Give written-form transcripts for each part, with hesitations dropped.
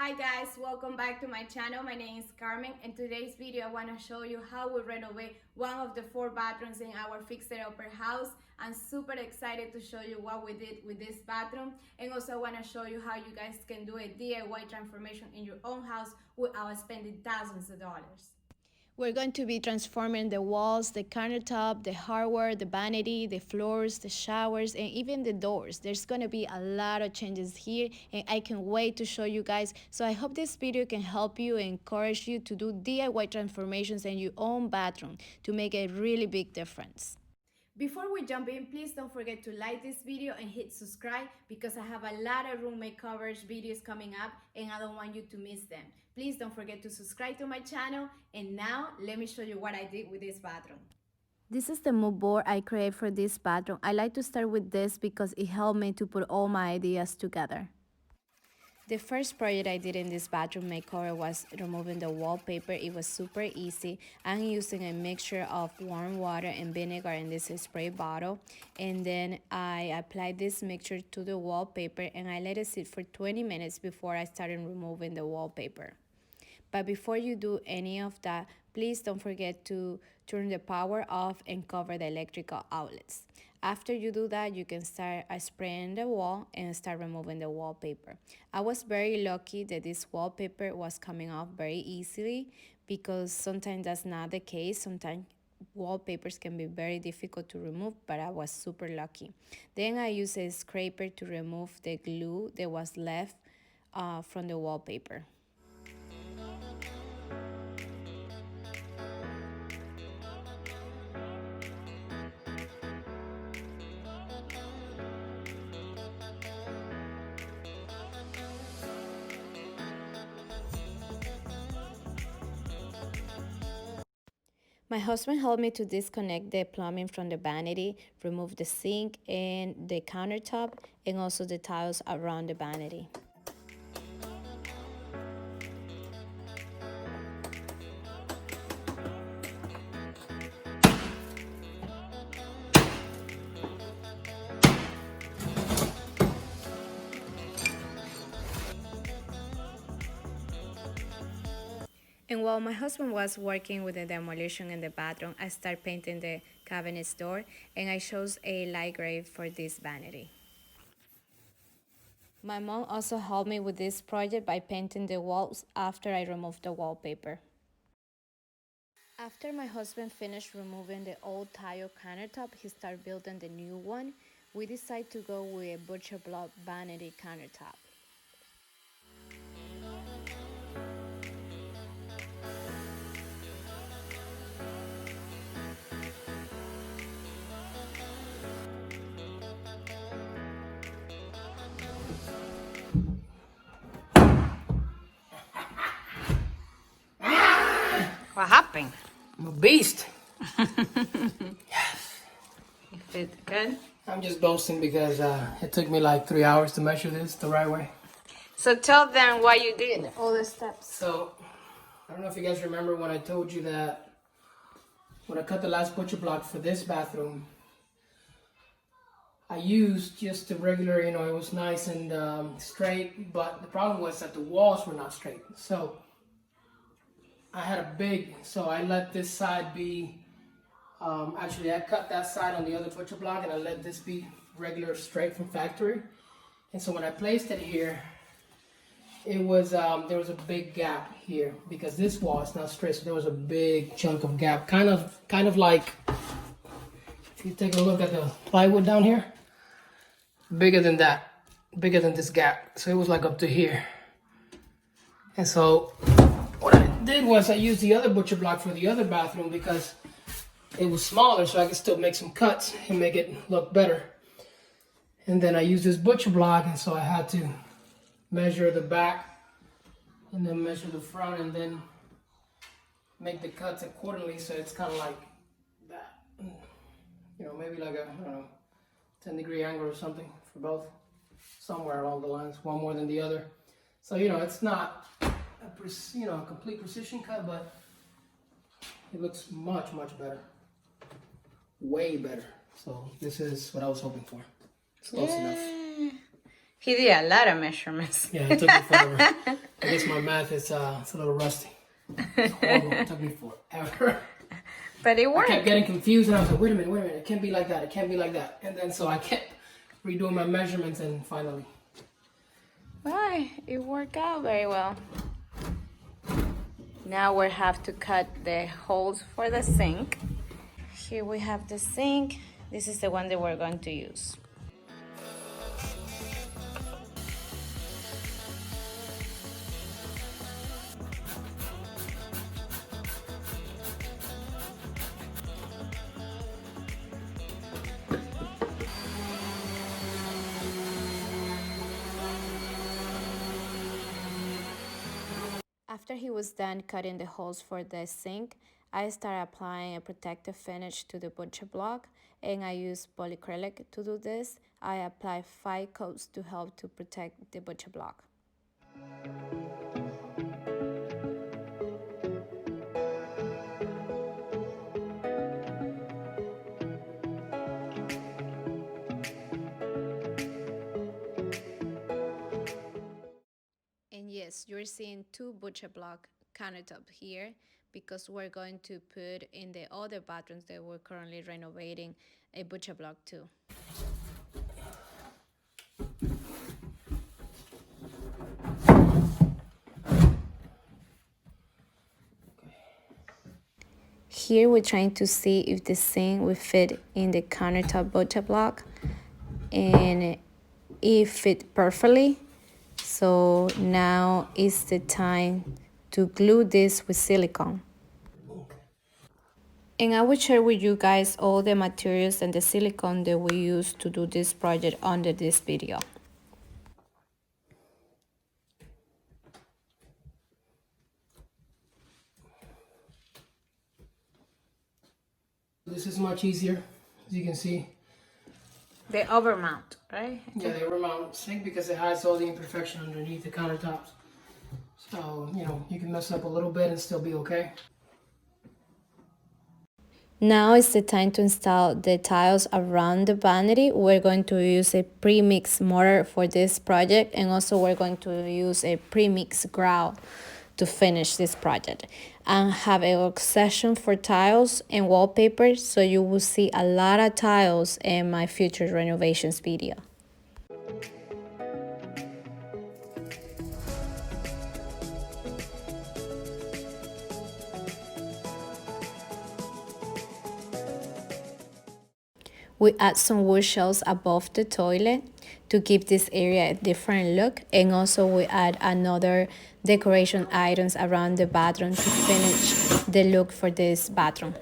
Hi guys, welcome back to my channel. My name is Carmen. In today's video I want to show you how we renovate one of the 4 bathrooms in our fixer-upper house. I'm super excited to show you what we did with this bathroom, and also I want to show you how you guys can do a DIY transformation in your own house without spending thousands of dollars. We're going to be transforming the walls, the countertop, the hardware, the vanity, the floors, the showers, and even the doors. There's going to be a lot of changes here, and I can't wait to show you guys. So I hope this video can help you and encourage you to do DIY transformations in your own bathroom to make a really big difference. Before we jump in, please don't forget to like this video and hit subscribe because I have a lot of room makeovers videos coming up and I don't want you to miss them. Please don't forget to subscribe to my channel, and now let me show you what I did with this bathroom. This is the mood board I created for this bathroom. I like to start with this because it helped me to put all my ideas together. The first project I did in this bathroom makeover was removing the wallpaper. It was super easy. I'm using a mixture of warm water and vinegar in this spray bottle. And then I applied this mixture to the wallpaper and I let it sit for 20 minutes before I started removing the wallpaper. But before you do any of that, please don't forget to turn the power off and cover the electrical outlets. After you do that, you can start spraying the wall and start removing the wallpaper. I was very lucky that this wallpaper was coming off very easily because sometimes that's not the case. Sometimes wallpapers can be very difficult to remove, but I was super lucky. Then I used a scraper to remove the glue that was left from the wallpaper. My husband helped me to disconnect the plumbing from the vanity, remove the sink and the countertop, and also the tiles around the vanity. And while my husband was working with the demolition in the bathroom, I started painting the cabinet's door, and I chose a light gray for this vanity. My mom also helped me with this project by painting the walls after I removed the wallpaper. After my husband finished removing the old tile countertop, he started building the new one. We decided to go with a butcher block vanity countertop. What happened? I'm a beast. Yes. You fit good? I'm just boasting because it took me like 3 hours to measure this the right way. So tell them what you did, all the steps. So, I don't know if you guys remember when I told you that when I cut the last butcher block for this bathroom, I used just the regular, it was nice and straight, but the problem was that the walls were not straight. So, I had so I let this side be, actually I cut that side on the other butcher block and I let this be regular straight from factory. And so when I placed it here, it was, there was a big gap here because this wall is not straight, so there was a big chunk of gap. Kind of like, if you take a look at the plywood down here, bigger than that, bigger than this gap. So it was like up to here. And so what I did was I used the other butcher block for the other bathroom because it was smaller, so I could still make some cuts and make it look better. And then I used this butcher block, and so I had to measure the back and then measure the front and then make the cuts accordingly, so it's kind of like that. Maybe like a, 10-degree angle or something for both, somewhere along the lines, one more than the other. So, it's not a complete precision cut, but it looks much, much better. Way better. So this is what I was hoping for. It's close enough. He did a lot of measurements. Yeah, it took me forever. I guess my math is it's a little rusty. It's horrible. It took me forever. But it worked. I kept getting confused, and I was like, wait a minute, it can't be like that, it can't be like that. And then so I kept redoing my measurements, and finally. Why? It worked out very well. Now we have to cut the holes for the sink. Here we have the sink. This is the one that we're going to use. After he was done cutting the holes for the sink, I started applying a protective finish to the butcher block, and I used polyacrylic to do this. I applied 5 coats to help to protect the butcher block. And yes, you're seeing 2 butcher block countertop here because we're going to put in the other bathrooms that we're currently renovating a butcher block too. Here we're trying to see if the sink will fit in the countertop butcher block, and it fit perfectly. So now is the time to glue this with silicone. And I will share with you guys all the materials and the silicone that we use to do this project under this video. This is much easier, as you can see. The overmount, right? Yeah, the overmount sink because it hides all the imperfection underneath the countertops. So, you know, you can mess up a little bit and still be okay. Now is the time to install the tiles around the vanity. We're going to use a pre-mix mortar for this project, and also we're going to use a pre-mix grout to finish this project. And have a work session for tiles and wallpaper, so you will see a lot of tiles in my future renovations video. We add some wood shelves above the toilet to give this area a different look, and also we add another decoration items around the bathroom to finish the look for this bathroom.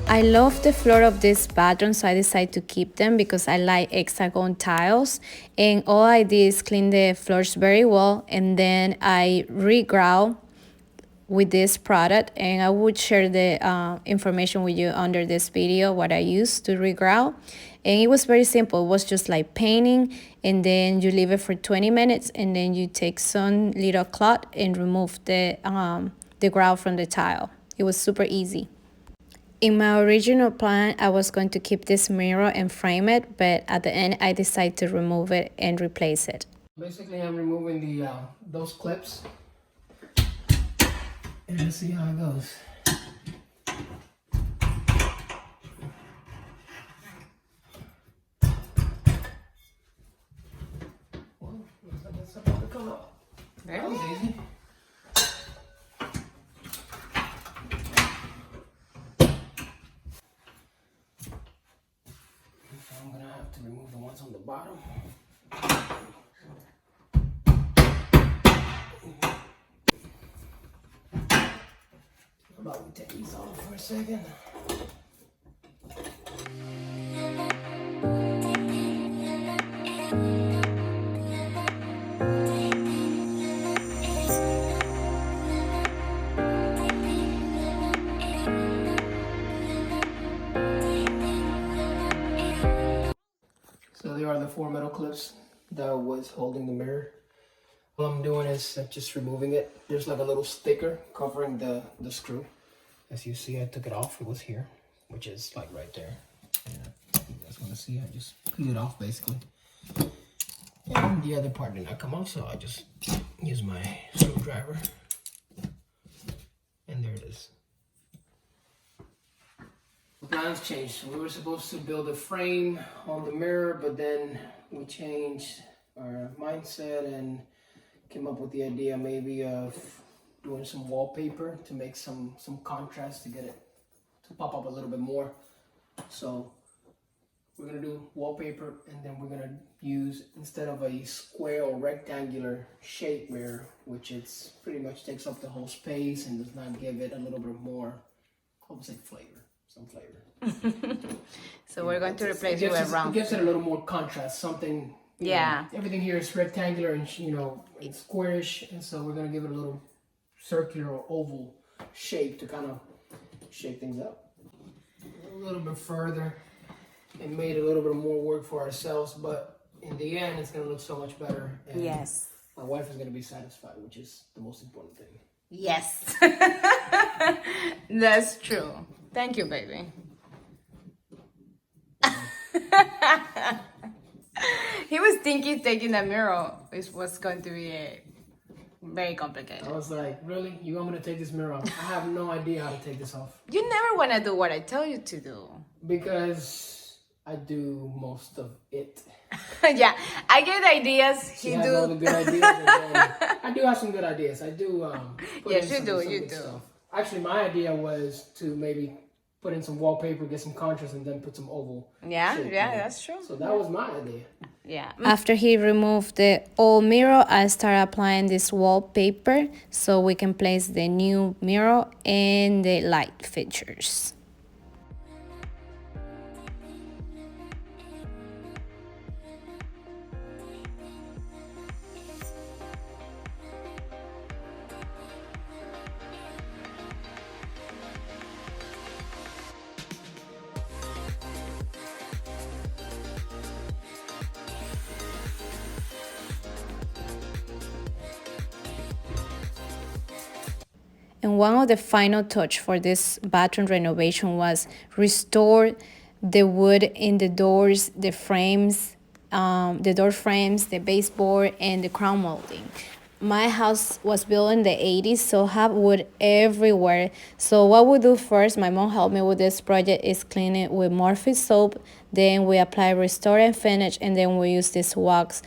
I love the floor of this bathroom, so I decided to keep them because I like hexagon tiles. And all I did is clean the floors very well, and then I re-grout with this product, and I would share the information with you under this video what I used to re-grout. And it was very simple. It was just like painting, and then you leave it for 20 minutes, and then you take some little cloth and remove the grout from the tile. It was super easy. In my original plan, I was going to keep this mirror and frame it, but at the end, I decided to remove it and replace it. Basically, I'm removing the those clips, and let's see how it goes. Well, looks like it's about to come out. That was easy. I'm gonna have to remove the ones on the bottom. How about we take these off for a second? 4 metal clips that was holding the mirror. All I'm doing is just removing it. There's like a little sticker covering the screw. As you see, I took it off. It was here, which is like right there. Yeah, you guys want to see? I just peel it off basically. And the other part did not come off, so I just use my screwdriver. And there it is. The plans changed. We were supposed to build a frame on the mirror, but then we changed our mindset and came up with the idea maybe of doing some wallpaper to make some contrast to get it to pop up a little bit more. So we're gonna do wallpaper, and then we're gonna use, instead of a square or rectangular shape mirror, which it's pretty much takes up the whole space and does not give it a little bit more, I would say flavor, some flavor. So we're going to replace it with round. It gives it a little more contrast, something. Yeah. Everything here is rectangular and it's squarish, and so we're gonna give it a little circular or oval shape to kind of shake things up a little bit further. It made a little bit more work for ourselves, but in the end, it's gonna look so much better. And yes. My wife is gonna be satisfied, which is the most important thing. Yes. That's true. Thank you, baby. He was thinking taking the mirror was going to be very complicated. I was like, really? You want me to take this mirror off? I have no idea how to take this off. You never want to do what I tell you to do. Because I do most of it. Yeah, I get ideas. She has all the good ideas. And then I do have some good ideas. I do. Yes, you do. You do. Stuff. Actually, my idea was to maybe put in some wallpaper, get some contrast, and then put some oval. Yeah, yeah, that's true. So that was my idea. Yeah. After he removed the old mirror, I started applying this wallpaper so we can place the new mirror and the light fixtures. And one of the final touch for this bathroom renovation was restore the wood in the doors, the frames, the door frames, the baseboard, and the crown molding. My house was built in the 80s, so have wood everywhere. So what we do first, my mom helped me with this project, is clean it with Morphe soap. Then we apply restore and finish, and then we use this wax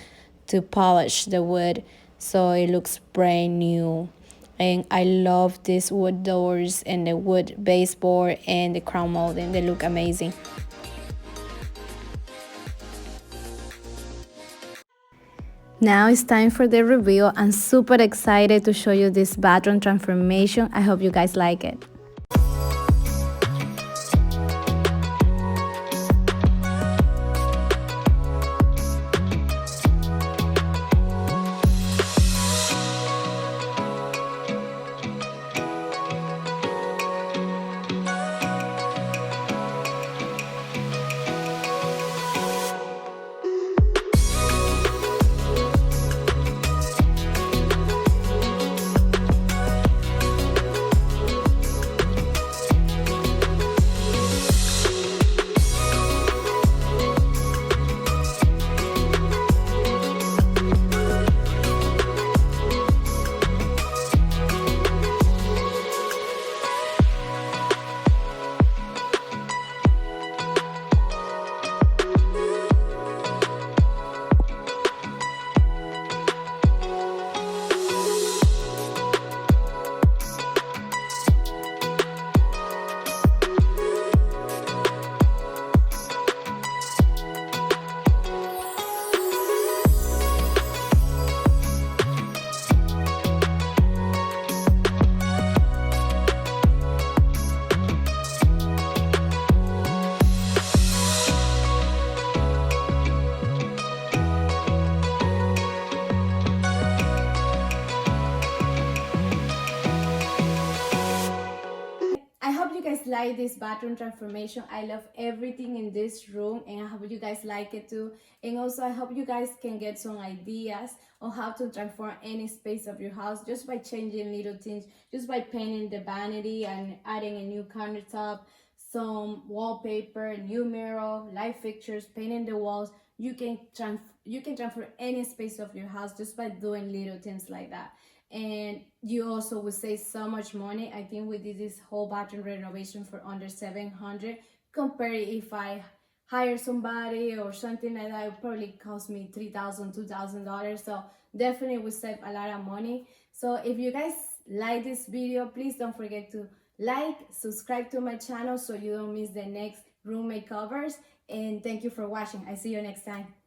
to polish the wood so it looks brand new. And I love these wood doors and the wood baseboard and the crown molding. They look amazing. Now it's time for the reveal. I'm super excited to show you this bathroom transformation. I hope you guys like it. like this bathroom transformation. I love everything in this room, and I hope you guys like it too. And also I hope you guys can get some ideas on how to transform any space of your house just by changing little things, just by painting the vanity and adding a new countertop, some wallpaper, new mirror, light fixtures, painting the walls. You can transfer any space of your house just by doing little things like that. And you also would save so much money. I think we did this whole bathroom renovation for under $700, compared if I hire somebody or something like that, it would probably cost me $3,000, $2,000. So definitely we save a lot of money. So if you guys like this video, please don't forget to like, subscribe to my channel so you don't miss the next room makeovers. And thank you for watching. I see you next time.